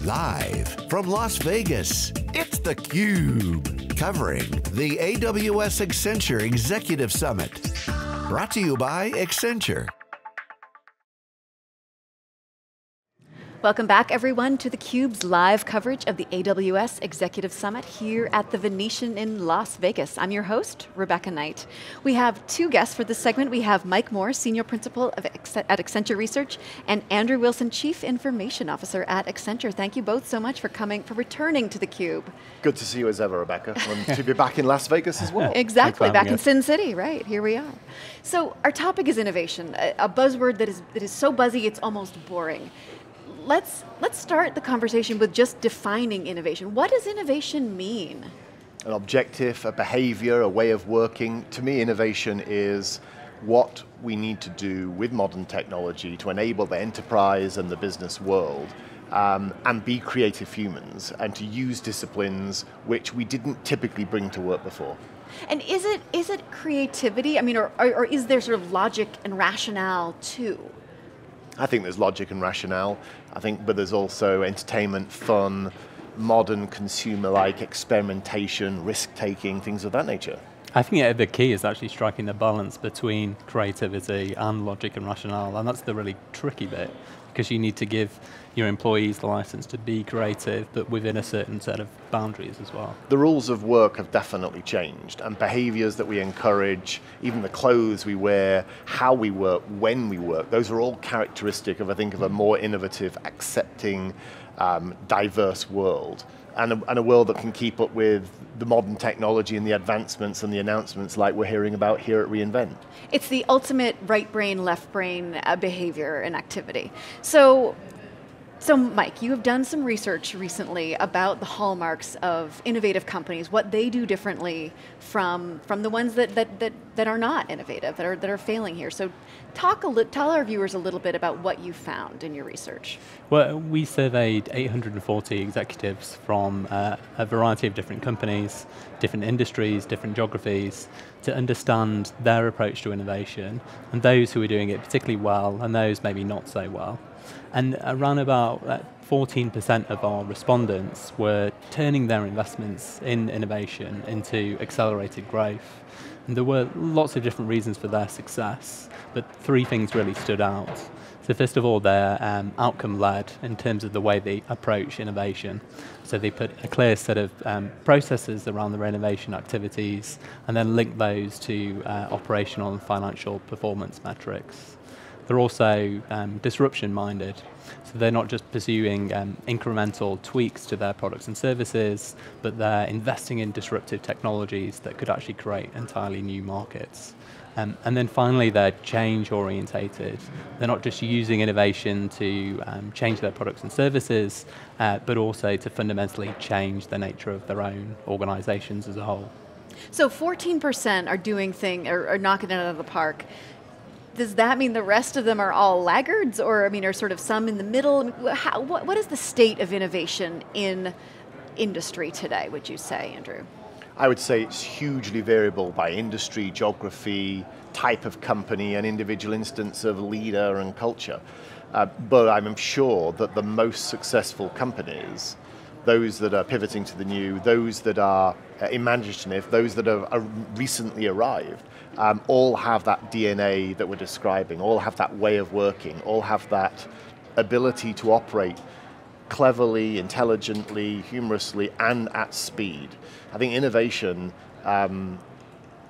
Live from Las Vegas, it's theCUBE, covering the AWS Accenture Executive Summit. Brought to you by Accenture. Welcome back, everyone, to theCUBE's live coverage of the AWS Executive Summit here at the Venetian in Las Vegas. I'm your host, Rebecca Knight. We have two guests for this segment. We have Mike Moore, Senior Principal at Accenture Research, and Andrew Wilson, Chief Information Officer at Accenture. Thank you both so much for returning to theCUBE. Good to see you as ever, Rebecca, and to be back in Las Vegas as well. Exactly, back in Sin City, right, here we are. So our topic is innovation, a buzzword that is so buzzy it's almost boring. Let's start the conversation with just defining innovation. What does innovation mean? An objective, a behavior, a way of working. To me, innovation is what we need to do with modern technology to enable the enterprise and the business world and be creative humans and to use disciplines which we didn't typically bring to work before. And is it creativity? I mean, or is there sort of logic and rationale too? I think there's logic and rationale, but there's also entertainment, fun, modern consumer-like experimentation, risk-taking, things of that nature. I think the key is actually striking the balance between creativity and logic and rationale, and that's the really tricky bit, because you need to give your employees the license to be creative, but within a certain set of boundaries as well. The rules of work have definitely changed, and behaviors that we encourage, even the clothes we wear, how we work, when we work, those are all characteristic of, I think, of a more innovative, accepting, diverse world. And a world that can keep up with the modern technology and the advancements and the announcements like we're hearing about here at reInvent. It's the ultimate right brain, left brain behavior and activity. So Mike, you have done some research recently about the hallmarks of innovative companies, what they do differently from the ones that are not innovative, that are failing here. So tell our viewers a little bit about what you found in your research. Well, we surveyed 840 executives from a variety of different companies, different industries, different geographies, to understand their approach to innovation, and those who are doing it particularly well, and those maybe not so well. And around about 14% of our respondents were turning their investments in innovation into accelerated growth. And there were lots of different reasons for their success, but three things really stood out. So first of all, they're outcome-led in terms of the way they approach innovation. So they put a clear set of processes around their innovation activities and then link those to operational and financial performance metrics. They're also disruption-minded, so they're not just pursuing incremental tweaks to their products and services, but they're investing in disruptive technologies that could actually create entirely new markets. And then finally, they're change-orientated. They're not just using innovation to change their products and services, but also to fundamentally change the nature of their own organizations as a whole. So 14% are doing are knocking it out of the park. Does that mean the rest of them are all laggards, or are sort of some in the middle? What is the state of innovation in industry today, would you say, Andrew? I would say it's hugely variable by industry, geography, type of company, and individual instance of leader and culture. But I'm sure that the most successful companies, those that are pivoting to the new, those that are imaginative, those that are recently arrived, all have that DNA that we're describing, all have that way of working, all have that ability to operate cleverly, intelligently, humorously, and at speed. I think innovation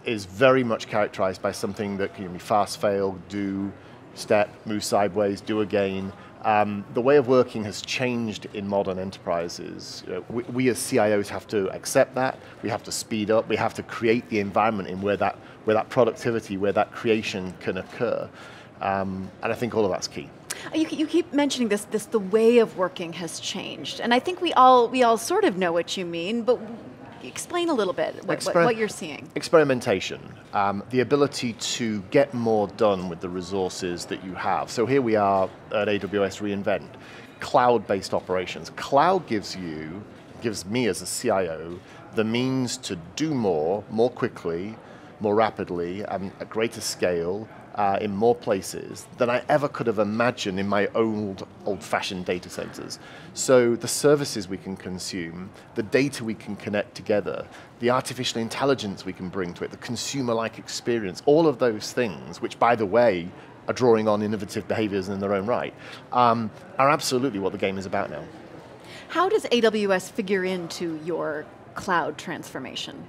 is very much characterized by something that can be fast, fail, do, step, move sideways, do again. The way of working has changed in modern enterprises. We as CIOs have to accept that. We have to speed up. We have to create the environment in where that productivity, where that creation can occur. And I think all of that's key. You keep mentioning this, the way of working has changed. And I think we all sort of know what you mean, but explain a little bit what you're seeing. Experimentation, the ability to get more done with the resources that you have. So here we are at AWS reInvent, cloud-based operations. Cloud gives me as a CIO the means to do more quickly, more rapidly, at greater scale, in more places than I ever could have imagined in my old-fashioned data centers. So the services we can consume, the data we can connect together, the artificial intelligence we can bring to it, the consumer-like experience, all of those things, which, by the way, are drawing on innovative behaviors in their own right, are absolutely what the game is about now. How does AWS figure into your cloud transformation?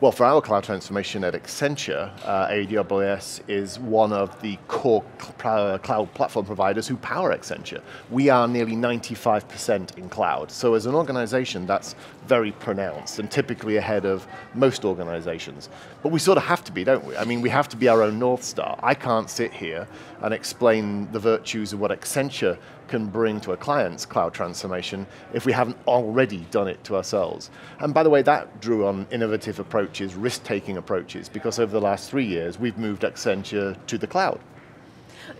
Well, for our cloud transformation at Accenture, AWS is one of the core cloud platform providers who power Accenture. We are nearly 95% in cloud. So as an organization, that's very pronounced and typically ahead of most organizations. But we sort of have to be, don't we? I mean, we have to be our own North Star. I can't sit here and explain the virtues of what Accenture can bring to a client's cloud transformation if we haven't already done it to ourselves. And by the way, that drew on innovative approaches, risk-taking approaches, because over the last 3 years, we've moved Accenture to the cloud.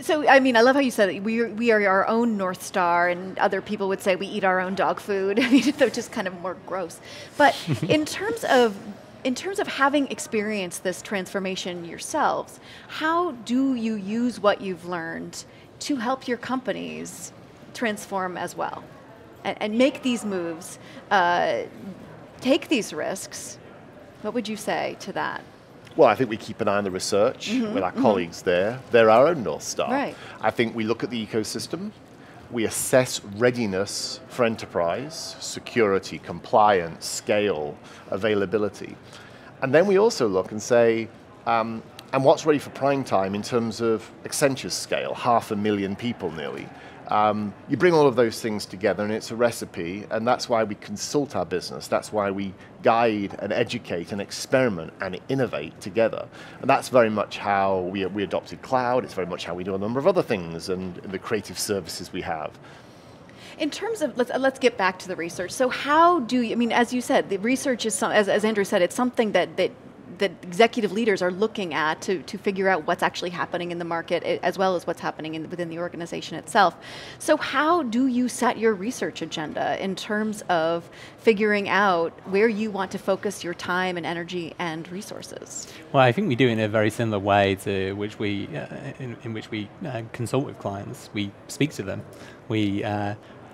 So, I mean, I love how you said that we are our own North Star, and other people would say we eat our own dog food. I mean, they're just kind of more gross. But in terms of having experienced this transformation yourselves, how do you use what you've learned to help your companies transform as well and make these moves, take these risks? What would you say to that? Well, I think we keep an eye on the research with our colleagues there. They're our own North Star. Right. I think we look at the ecosystem, we assess readiness for enterprise, security, compliance, scale, availability. And then we also look and say, and what's ready for prime time in terms of Accenture's scale, 500,000 people nearly. You bring all of those things together and it's a recipe, and that's why we consult our business. That's why we guide and educate and experiment and innovate together. And that's very much how we adopted cloud. It's very much how we do a number of other things and the creative services we have. In terms of, let's get back to the research. So how do you, I mean, as you said, the research is, as Andrew said, it's something that executive leaders are looking at to figure out what's actually happening in the market, as well as what's happening within the organization itself. So how do you set your research agenda in terms of figuring out where you want to focus your time and energy and resources? Well, I think we do it in a very similar way to which we, in which we consult with clients. We speak to them. We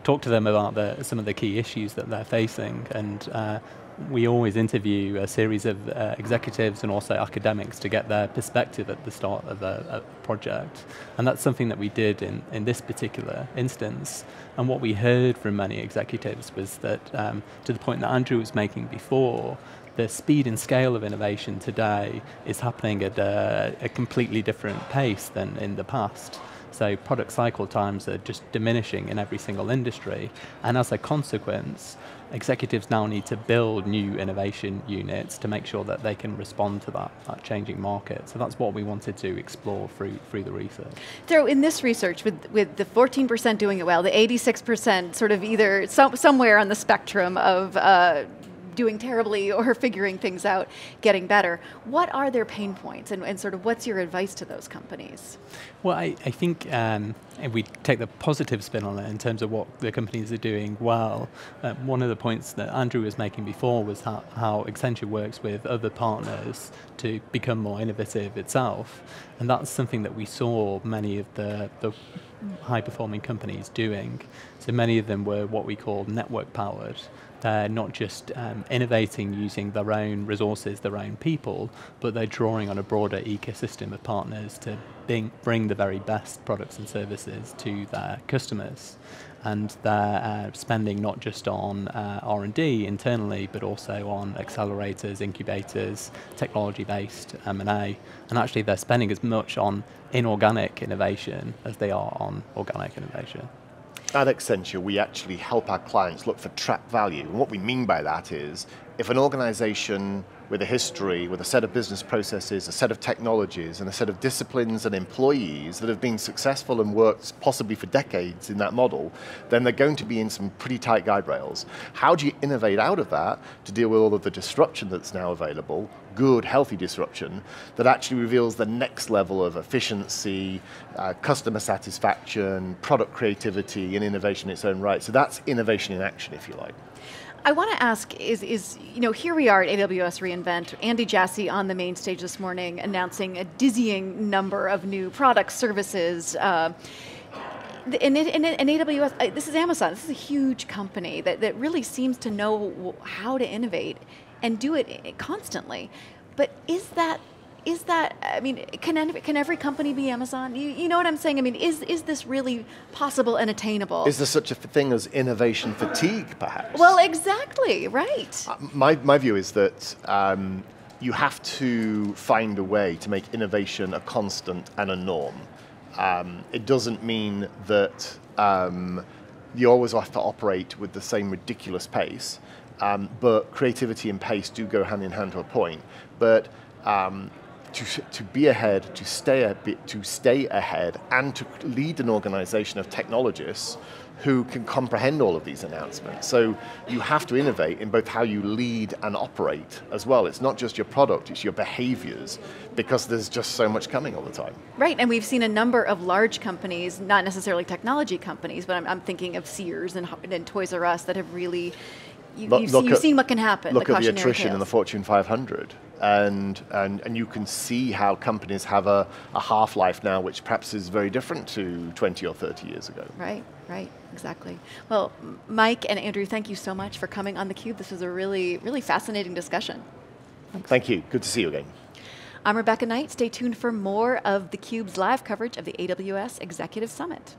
talk to them about some of the key issues that they're facing, and we always interview a series of executives and also academics to get their perspective at the start of a project. And that's something that we did in this particular instance. And what we heard from many executives was that, to the point that Andrew was making before, the speed and scale of innovation today is happening at a completely different pace than in the past. So product cycle times are just diminishing in every single industry. And as a consequence, executives now need to build new innovation units to make sure that they can respond to that changing market. So that's what we wanted to explore through the research. So in this research, with the 14% doing it well, the 86% sort of either somewhere on the spectrum of doing terribly or figuring things out, getting better, what are their pain points, and sort of what's your advice to those companies? Well, I think if we take the positive spin on it in terms of what the companies are doing well, one of the points that Andrew was making before was how Accenture works with other partners to become more innovative itself. And that's something that we saw many of the high-performing companies doing. So many of them were what we call network-powered. They're not just innovating using their own resources, their own people, but they're drawing on a broader ecosystem of partners to bring the very best products and services to their customers. And they're spending not just on R&D internally, but also on accelerators, incubators, technology-based M&A. And actually they're spending as much on inorganic innovation as they are on organic innovation. At Accenture, we actually help our clients look for trapped value. And what we mean by that is, if an organization with a history, with a set of business processes, a set of technologies, and a set of disciplines and employees that have been successful and worked possibly for decades in that model, then they're going to be in some pretty tight guide rails. How do you innovate out of that to deal with all of the disruption that's now available, good, healthy disruption, that actually reveals the next level of efficiency, customer satisfaction, product creativity, and innovation in its own right? So that's innovation in action, if you like. I want to ask here we are at AWS reInvent, Andy Jassy on the main stage this morning announcing a dizzying number of new products, services. In AWS, this is Amazon, this is a huge company that really seems to know how to innovate and do it constantly. But is that, I mean, can every company be Amazon? You know what I'm saying? I mean, is this really possible and attainable? Is there such a thing as innovation fatigue, perhaps? Well, exactly, right. My view is that you have to find a way to make innovation a constant and a norm. It doesn't mean that you always have to operate with the same ridiculous pace, but creativity and pace do go hand in hand to a point. But to be ahead, to stay ahead, and to lead an organization of technologists who can comprehend all of these announcements. So you have to innovate in both how you lead and operate as well. It's not just your product, it's your behaviors, because there's just so much coming all the time. Right, and we've seen a number of large companies, not necessarily technology companies, but I'm thinking of Sears and Toys R Us that have really, you've seen what can happen. Look at the attrition in the Fortune 500. And you can see how companies have a half-life now, which perhaps is very different to 20 or 30 years ago. Right, exactly. Well, Mike and Andrew, thank you so much for coming on theCUBE. This was a really, really fascinating discussion. Thanks. Thank you, good to see you again. I'm Rebecca Knight. Stay tuned for more of theCUBE's live coverage of the AWS Executive Summit.